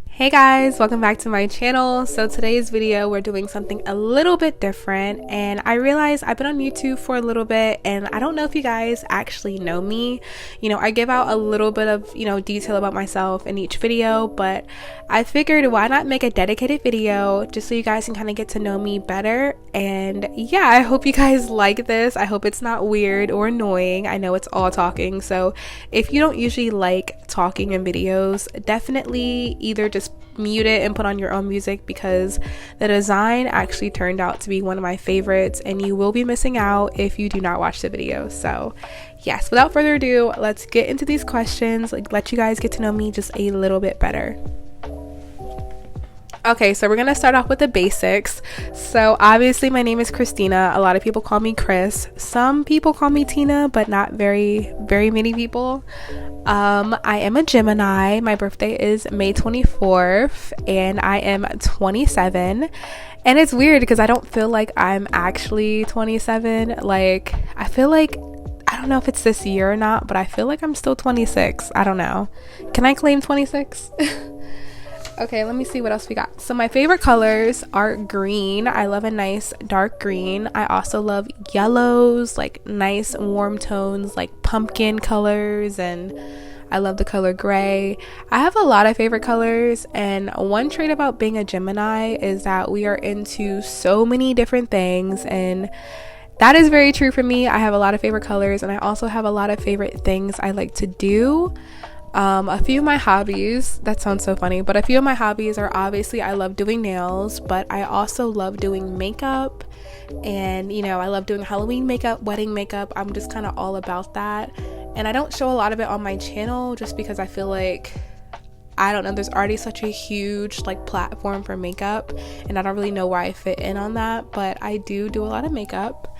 Hey guys, welcome back to my channel. So today's video we're doing something a little bit different, and I realized I've been on YouTube for a little bit and I don't know if you guys actually know me. I give out a little bit of detail about myself in each video, but I figured why not make a dedicated video just so you guys can kind of get to know me better. And yeah, I hope you guys like this. I hope it's not weird or annoying. I know it's all talking, so if you don't usually like talking in videos, definitely either just mute it and put on your own music, because the design actually turned out to be one of my favorites and you will be missing out if you do not watch the video. So yes, without further ado, let's get into these questions, let you guys get to know me just a little bit better. Okay, so we're gonna start off with the basics. So obviously my name is Kristina. A lot of people call me Chris. Some people call me Tina, but not very many people. I am a Gemini. My birthday is May 24th and I am 27. And it's weird because I don't feel like I'm actually 27. I feel like, I don't know if it's this year or not, but I feel like I'm still 26. I don't know. Can I claim 26? Okay, let me see what else we got. So my favorite colors are green. I love a nice dark green. I also love yellows, like nice warm tones like pumpkin colors, and I love the color gray. I have a lot of favorite colors, and one trait about being a Gemini is that we are into so many different things, and that is very true for me. I have a lot of favorite colors, and I also have a lot of favorite things I like to do. A few of my hobbies, that sounds so funny, but a few of my hobbies are obviously I love doing nails, but I also love doing makeup, and I love doing Halloween makeup, wedding makeup. I'm just kind of all about that, and I don't show a lot of it on my channel just because I feel like, I don't know, there's already such a huge platform for makeup, and I don't really know where I fit in on that, but I do a lot of makeup.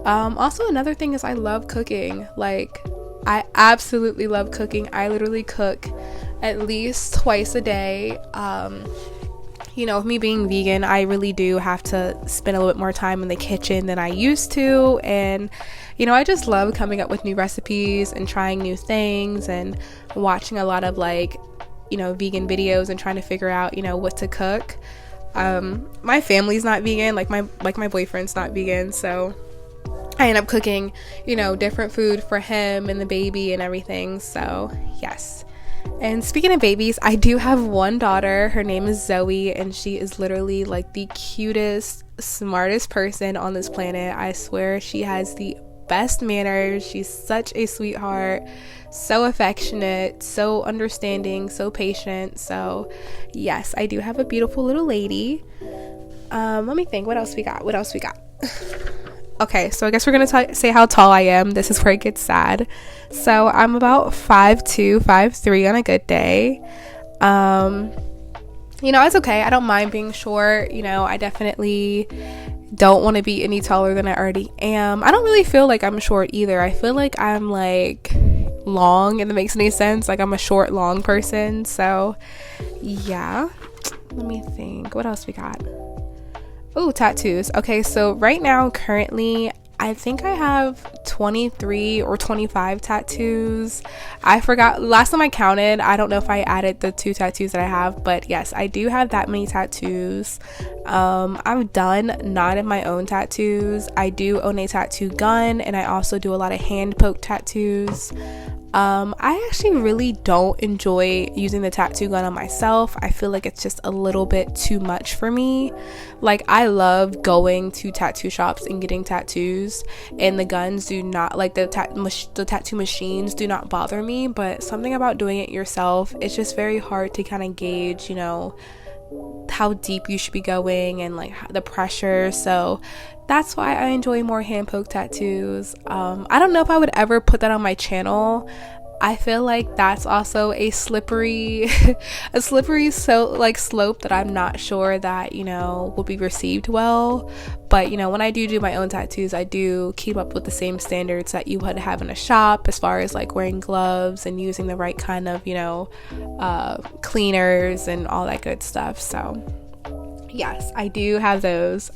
Also, another thing is I love cooking. I absolutely love cooking. I literally cook at least twice a day. With me being vegan, I really do have to spend a little bit more time in the kitchen than I used to, and I just love coming up with new recipes and trying new things and watching a lot of vegan videos and trying to figure out what to cook. My family's not vegan, my boyfriend's not vegan, so I end up cooking, different food for him and the baby and everything. So yes. And speaking of babies, I do have one daughter. Her name is Zoe, and she is literally the cutest, smartest person on this planet. I swear she has the best manners. She's such a sweetheart, so affectionate, so understanding, so patient. So yes, I do have a beautiful little lady. Let me think, what else we got? Okay, so I guess we're gonna say how tall I am. This is where it gets sad. So I'm about 5'2", 5'3" on a good day. It's okay. I don't mind being short. I definitely don't want to be any taller than I already am. I don't really feel like I'm short either. I feel like I'm long, and that makes any sense. I'm a short, long person. So yeah, let me think. What else we got? Oh, tattoos. Okay, so right now, currently, I think I have 23 or 25 tattoos. I forgot. Last time I counted, I don't know if I added the 2 tattoos that I have, but yes, I do have that many tattoos. I'm done not in my own tattoos. I do own a tattoo gun, and I also do a lot of hand poke tattoos. I actually really don't enjoy using the tattoo gun on myself. I feel like it's just a little bit too much for me. I love going to tattoo shops and getting tattoos, and the guns do not, the tattoo machines do not bother me, but something about doing it yourself, it's just very hard to kind of gauge, how deep you should be going and the pressure. So that's why I enjoy more hand poke tattoos. I don't know if I would ever put that on my channel. I feel like that's also a slippery slope that I'm not sure that will be received well. But when I do my own tattoos, I do keep up with the same standards that you would have in a shop, as far as wearing gloves and using the right kind of cleaners and all that good stuff. So yes, I do have those.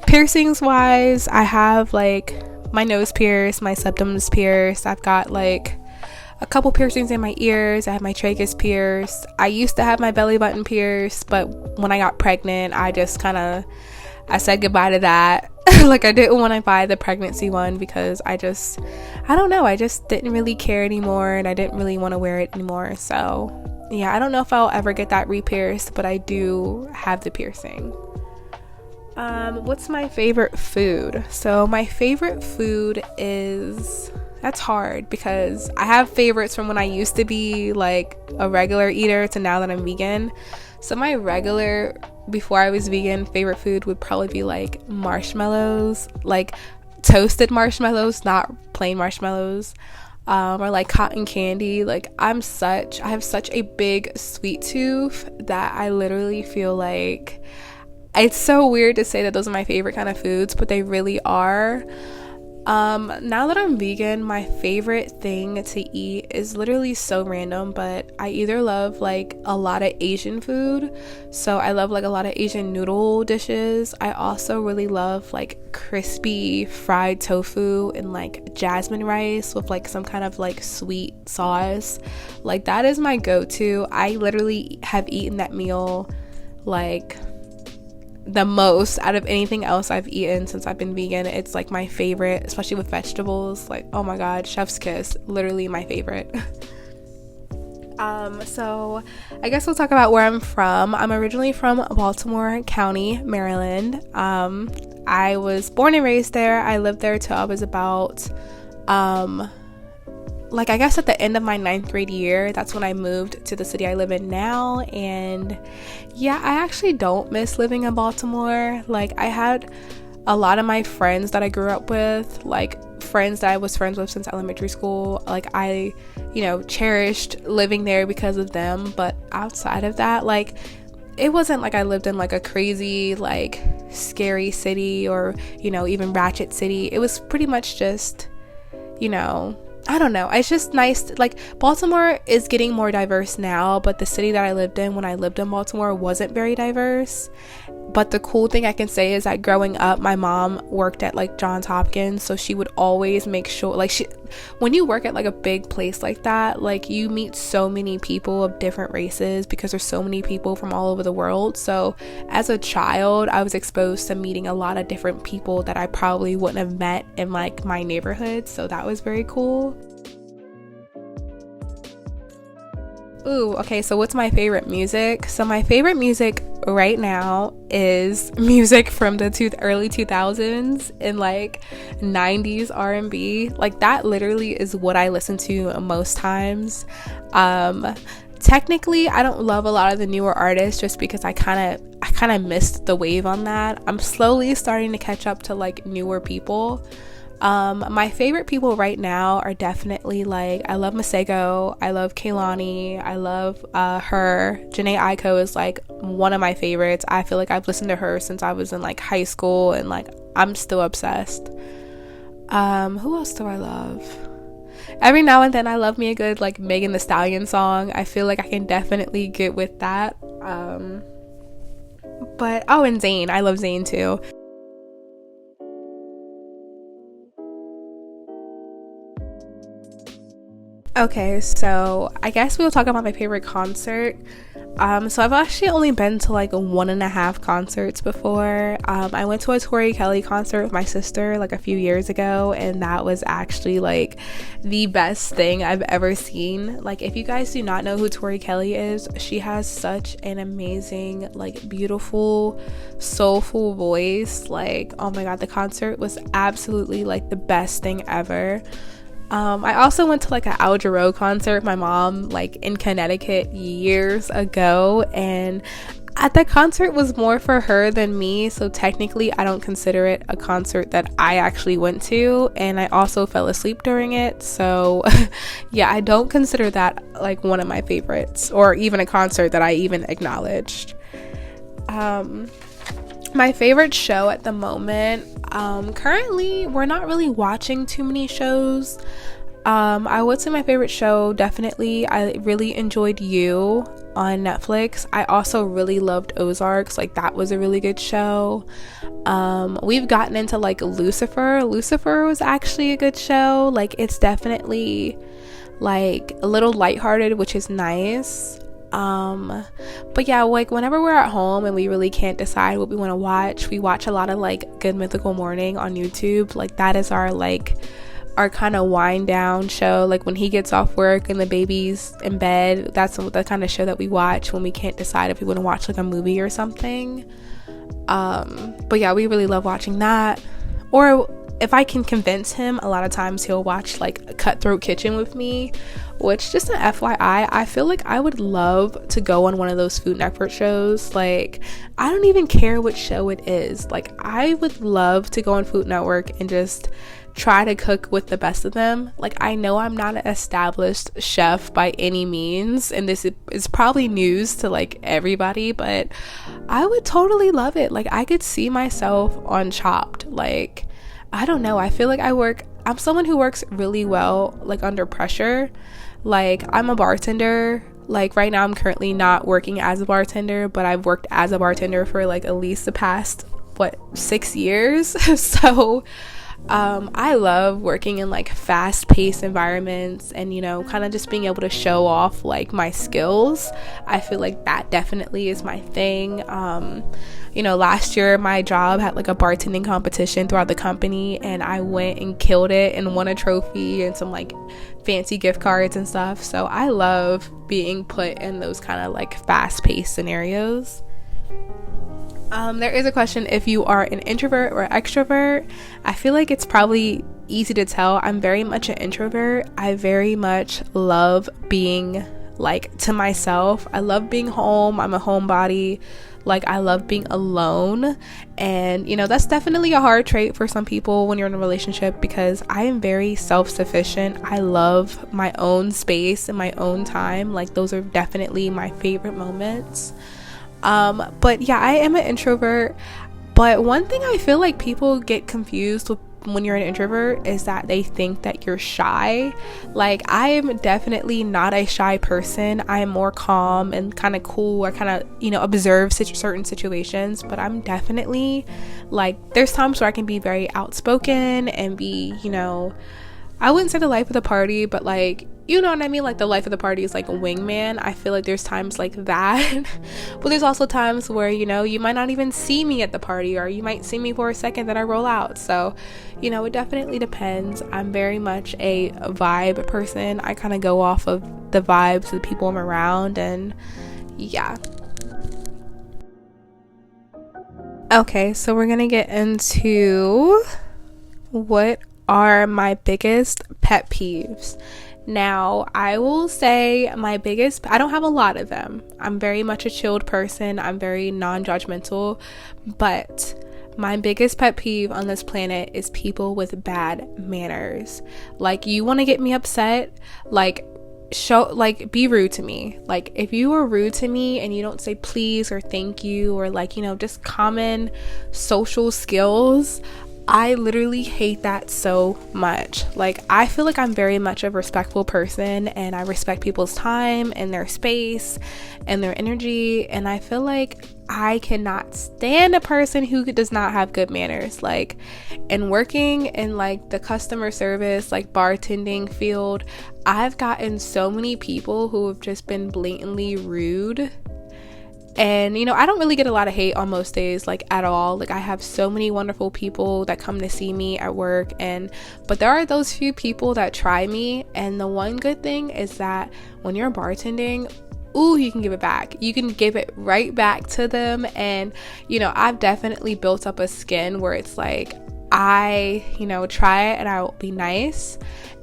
Piercings wise, I have my nose pierced, my septum is pierced. I've got like a couple piercings in my ears. I have my tragus pierced. I used to have my belly button pierced, but when I got pregnant, I said goodbye to that. Like, I didn't want to buy the pregnancy one because I don't know, I just didn't really care anymore, and I didn't really want to wear it anymore. So yeah, I don't know if I'll ever get that re-pierced, but I do have the piercing. What's my favorite food? So my favorite food that's hard because I have favorites from when I used to be like a regular eater to now that I'm vegan. So my regular, before I was vegan, favorite food would probably be like marshmallows, like toasted marshmallows, not plain marshmallows, or like cotton candy. Like I have such a big sweet tooth that I literally feel like it's so weird to say that those are my favorite kind of foods, but they really are. Now that I'm vegan, my favorite thing to eat is literally so random, but I either love like a lot of Asian food, so I love like a lot of Asian noodle dishes. I also really love like crispy fried tofu and like jasmine rice with like some kind of like sweet sauce. Like that is my go-to. I literally have eaten that meal like the most out of anything else I've eaten since I've been vegan. It's like my favorite, especially with vegetables. Like, oh my god, chef's kiss, literally my favorite. So I guess we'll talk about where I'm from. I'm originally from Baltimore County, Maryland. I was born and raised there. I lived there till I was about like I guess at the end of my 9th grade year. That's when I moved to the city I live in now. And yeah, I actually don't miss living in Baltimore. Like I had a lot of my friends that I grew up with, like friends that I was friends with since elementary school. Like I, cherished living there because of them. But outside of that, like it wasn't like I lived in like a crazy, like scary city or, even ratchet city. It was pretty much just, I don't know. It's just nice. Like Baltimore is getting more diverse now, but the city that I lived in when I lived in Baltimore wasn't very diverse. But the cool thing I can say is that growing up, my mom worked at like Johns Hopkins, so she would always make sure, like when you work at like a big place like that, like you meet so many people of different races because there's so many people from all over the world. So as a child, I was exposed to meeting a lot of different people that I probably wouldn't have met in like my neighborhood. So that was very cool. Ooh, okay, so what's my favorite music? So my favorite music right now is music from the early 2000s and like 90s R&B. Like that literally is what I listen to most times. Technically, I don't love a lot of the newer artists just because I kind of missed the wave on that. I'm slowly starting to catch up to like newer people. My favorite people right now are definitely like, I love Masego, I love Kehlani, I love her. Jhené Aiko is like one of my favorites. I feel like I've listened to her since I was in like high school and like I'm still obsessed. Who else do I love? Every now and then I love me a good like Megan Thee Stallion song. I feel like I can definitely get with that. And Zayn, I love Zayn too. Okay, so I guess we'll talk about my favorite concert. So I've actually only been to like 1.5 concerts before. I went to a Tori Kelly concert with my sister like a few years ago, and that was actually like the best thing I've ever seen. Like if you guys do not know who Tori Kelly is, she has such an amazing, like beautiful, soulful voice. Like, oh my god, the concert was absolutely like the best thing ever. I also went to like an Al Jarreau concert with my mom like in Connecticut years ago, and the concert was more for her than me, so technically I don't consider it a concert that I actually went to, and I also fell asleep during it, so yeah, I don't consider that like one of my favorites or even a concert that I even acknowledged. My favorite show at the moment, currently we're not really watching too many shows. I would say my favorite show, definitely, I really enjoyed You on Netflix. I also really loved Ozarks. Like, that was a really good show. We've gotten into like Lucifer was actually a good show. Like, it's definitely like a little lighthearted, which is nice. But yeah, like whenever we're at home and we really can't decide what we want to watch, we watch a lot of like Good Mythical Morning on YouTube. Like, that is our kind of wind down show. Like, when he gets off work and the baby's in bed, that's the kind of show that we watch when we can't decide if we want to watch like a movie or something. But yeah, we really love watching that. Or if I can convince him, a lot of times he'll watch like Cutthroat Kitchen with me, which, just an FYI, I feel like I would love to go on one of those Food Network shows. Like, I don't even care which show it is. Like, I would love to go on Food Network and just try to cook with the best of them. Like, I know I'm not an established chef by any means, and this is probably news to like everybody, but I would totally love it. Like, I could see myself on Chopped. Like, I don't know, I feel like I'm someone who works really well like under pressure. Like, I'm a bartender. Like, right now I'm currently not working as a bartender, but I've worked as a bartender for like at least the past 6 years. So I love working in like fast-paced environments and, you know, kind of just being able to show off like my skills. I feel like that definitely is my thing. You know, last year my job had like a bartending competition throughout the company, and I went and killed it and won a trophy and some like fancy gift cards and stuff. So I love being put in those kind of like fast-paced scenarios. There is a question if you are an introvert or extrovert. I feel like it's probably easy to tell. I'm very much an introvert. I very much love being like to myself. I love being home. I'm a homebody. Like, I love being alone. And, you know, that's definitely a hard trait for some people when you're in a relationship, because I am very self-sufficient. I love my own space and my own time. Like, those are definitely my favorite moments. But yeah, I am an introvert. But one thing I feel like people get confused with when you're an introvert is that they think that you're shy. Like, I am definitely not a shy person. I am more calm and kind of cool. I kind of, you know, observe certain situations, but I'm definitely like, there's times where I can be very outspoken and be, you know, I wouldn't say the life of the party, but like, you know what I mean? Like, the life of the party is like a wingman. I feel like there's times like that. But there's also times where, you know, you might not even see me at the party, or you might see me for a second, then I roll out. So, you know, it definitely depends. I'm very much a vibe person. I kind of go off of the vibes of the people I'm around, and yeah. Okay, so we're gonna get into what are my biggest pet peeves. Now, I will say I don't have a lot of them. I'm very much a chilled person. I'm very non-judgmental, but my biggest pet peeve on this planet is people with bad manners. Like, you want to get me upset, like, be rude to me. Like, if you are rude to me and you don't say please or thank you, or like, you know, just common social skills, I literally hate that so much. Like, I feel like I'm very much a respectful person, and I respect people's time and their space and their energy, and I feel like I cannot stand a person who does not have good manners. Like, in working in like the customer service, like bartending field, I've gotten so many people who have just been blatantly rude. And, you know, I don't really get a lot of hate on most days, like, at all. Like, I have so many wonderful people that come to see me at work, but there are those few people that try me. And the one good thing is that when you're bartending, you can give it back. You can give it right back to them. And, you know, I've definitely built up a skin where it's like, I, you know, try it and I'll be nice,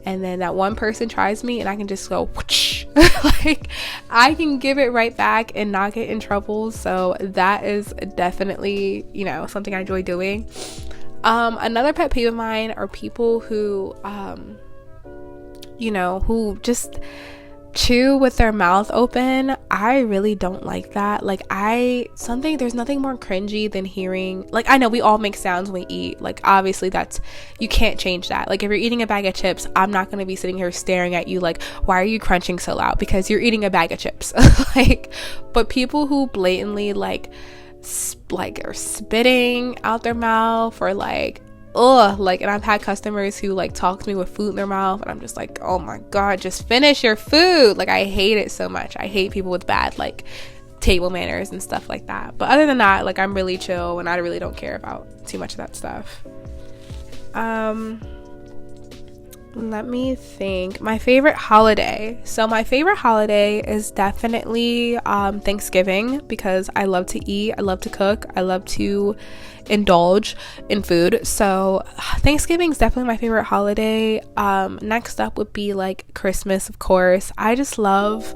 and then that one person tries me and I can just go whoosh. Like, I can give it right back and not get in trouble. So that is definitely, you know, something I enjoy doing. Another pet peeve of mine are people who you know, who just chew with their mouth open. I really don't like that. Like there's nothing more cringy than hearing, like, I know we all make sounds when we eat, like obviously that's, you can't change that. Like if you're eating a bag of chips, I'm not going to be sitting here staring at you like, why are you crunching so loud? Because you're eating a bag of chips. Like, but people who blatantly like are spitting out their mouth, or like, ugh, like, and I've had customers who like talk to me with food in their mouth, and I'm just like, oh my god, just finish your food. Like, I hate it so much. I hate people with bad like table manners and stuff like that. But other than that, like, I'm really chill and I really don't care about too much of that stuff. Let me think. My favorite holiday. So my favorite holiday is definitely Thanksgiving, because I love to eat, I love to cook, I love to indulge in food. So Thanksgiving is definitely my favorite holiday. Next up would be like Christmas, of course. I just love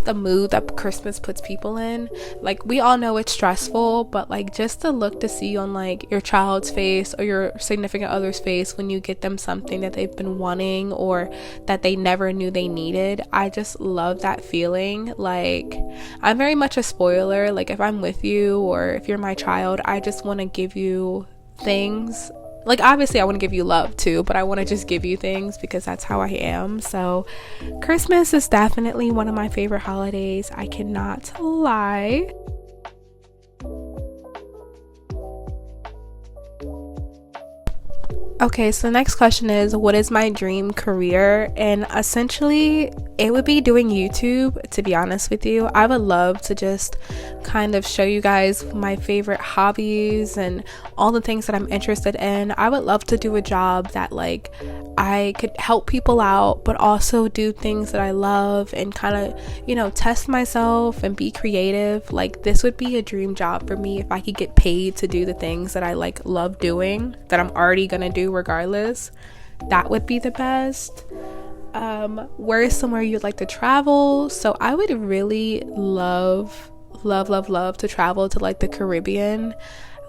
the mood that Christmas puts people in. Like, we all know it's stressful, but like just the look to see on like your child's face or your significant other's face when you get them something that they've been wanting or that they never knew they needed, I just love that feeling. Like, I'm very much a spoiler. Like, if I'm with you or if you're my child, I just want to give you things. Like, obviously I want to give you love too, but I want to just give you things because that's how I am. So Christmas is definitely one of my favorite holidays, I cannot lie. Okay, so the next question is, what is my dream career? And essentially it would be doing YouTube, to be honest with you. I would love to just kind of show you guys my favorite hobbies and all the things that I'm interested in. I would love to do a job that like I could help people out, but also do things that I love and kind of, you know, test myself and be creative. Like, this would be a dream job for me if I could get paid to do the things that I like love doing, that I'm already gonna do regardless. That would be the best. Where is somewhere you'd like to travel? So I would really love to travel to like the Caribbean,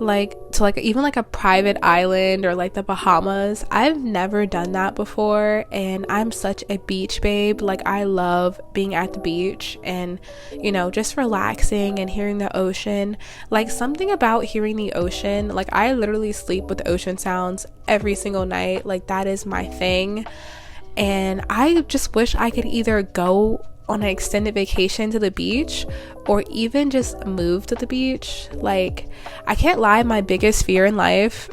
like to like even like a private island or like the Bahamas. I've never done that before, and I'm such a beach babe. Like, I love being at the beach and, you know, just relaxing and hearing the ocean. Like, something about hearing the ocean, like, I literally sleep with the ocean sounds every single night. Like, that is my thing. And I just wish I could either go on an extended vacation to the beach or even just move to the beach. Like, I can't lie, my biggest fear in life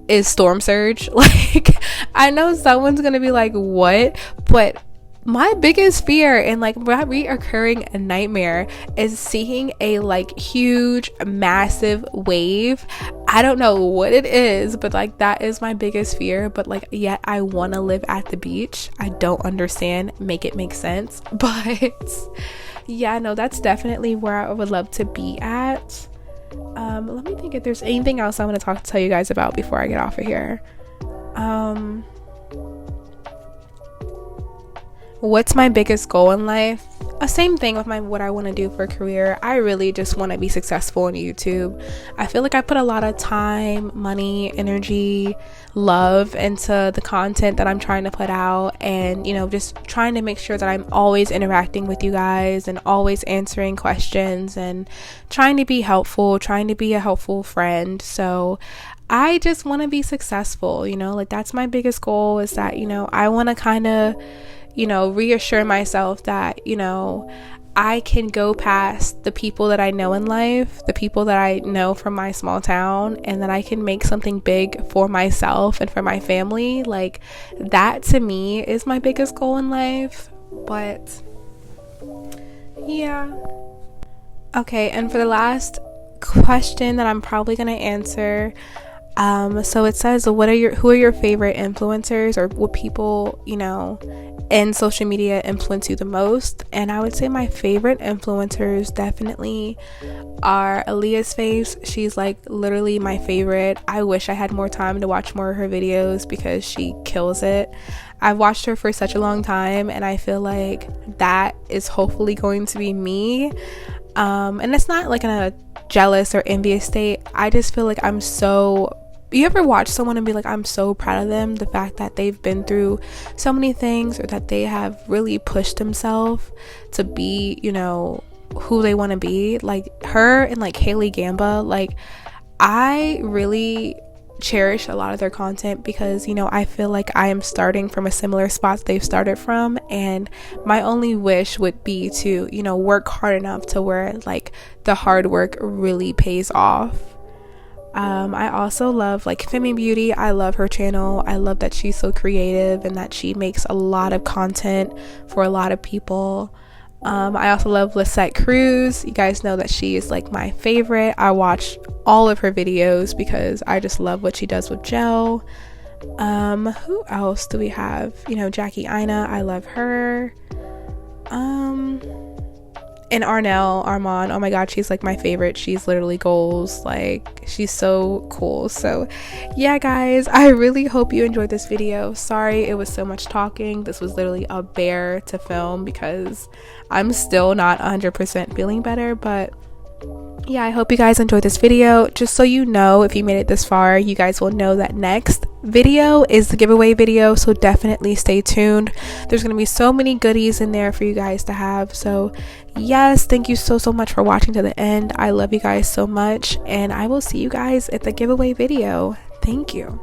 is storm surge. Like, I know someone's gonna be like, what? But my biggest fear and like reoccurring nightmare is seeing a like huge massive wave. I don't know what it is, but like that is my biggest fear. But like, yet I want to live at the beach. I don't understand, make it make sense. But yeah, no, that's definitely where I would love to be at. Let me think if there's anything else I want to tell you guys about before I get off of here. What's my biggest goal in life? Same thing with what I want to do for a career. I really just want to be successful on YouTube. I feel like I put a lot of time, money, energy, love into the content that I'm trying to put out, and, you know, just trying to make sure that I'm always interacting with you guys and always answering questions and trying to be helpful, trying to be a helpful friend. So I just want to be successful, you know, like that's my biggest goal, is that, you know, I want to kind of, you know, reassure myself that, you know, I can go past the people that I know in life, the people that I know from my small town, and that I can make something big for myself and for my family. Like, that to me is my biggest goal in life. But yeah. Okay, and for the last question that I'm probably going to answer, so it says, who are your favorite influencers, or what people, you know, in social media influence you the most? And I would say my favorite influencers definitely are Aaliyah's Face. She's like literally my favorite. I wish I had more time to watch more of her videos because she kills it. I've watched her for such a long time, and I feel like that is hopefully going to be me. And it's not like in a jealous or envious state. I just feel like I'm so you ever watch someone and be like, I'm so proud of them, the fact that they've been through so many things, or that they have really pushed themselves to be, you know, who they want to be. Like her and like Haley Gamba, like I really cherish a lot of their content, because, you know, I feel like I am starting from a similar spot they've started from, and my only wish would be to, you know, work hard enough to where like the hard work really pays off. I also love like Femi Beauty. I love her channel. I love that she's so creative and that she makes a lot of content for a lot of people. I also love Lisette Cruz. You guys know that she is like my favorite. I watch all of her videos because I just love what she does with gel. Who else do we have? You know, Jackie Aina, I love her. And Armand, oh my god, she's like my favorite. She's literally goals. Like, she's so cool. So yeah, guys, I really hope you enjoyed this video. Sorry it was so much talking. This was literally a bear to film because I'm still not 100% feeling better. But yeah, I hope you guys enjoyed this video. Just so you know, if you made it this far, you guys will know that next video is the giveaway video, so definitely stay tuned. There's gonna be so many goodies in there for you guys to have. So yes, thank you so much for watching to the end. I love you guys so much, and I will see you guys at the giveaway video. Thank you.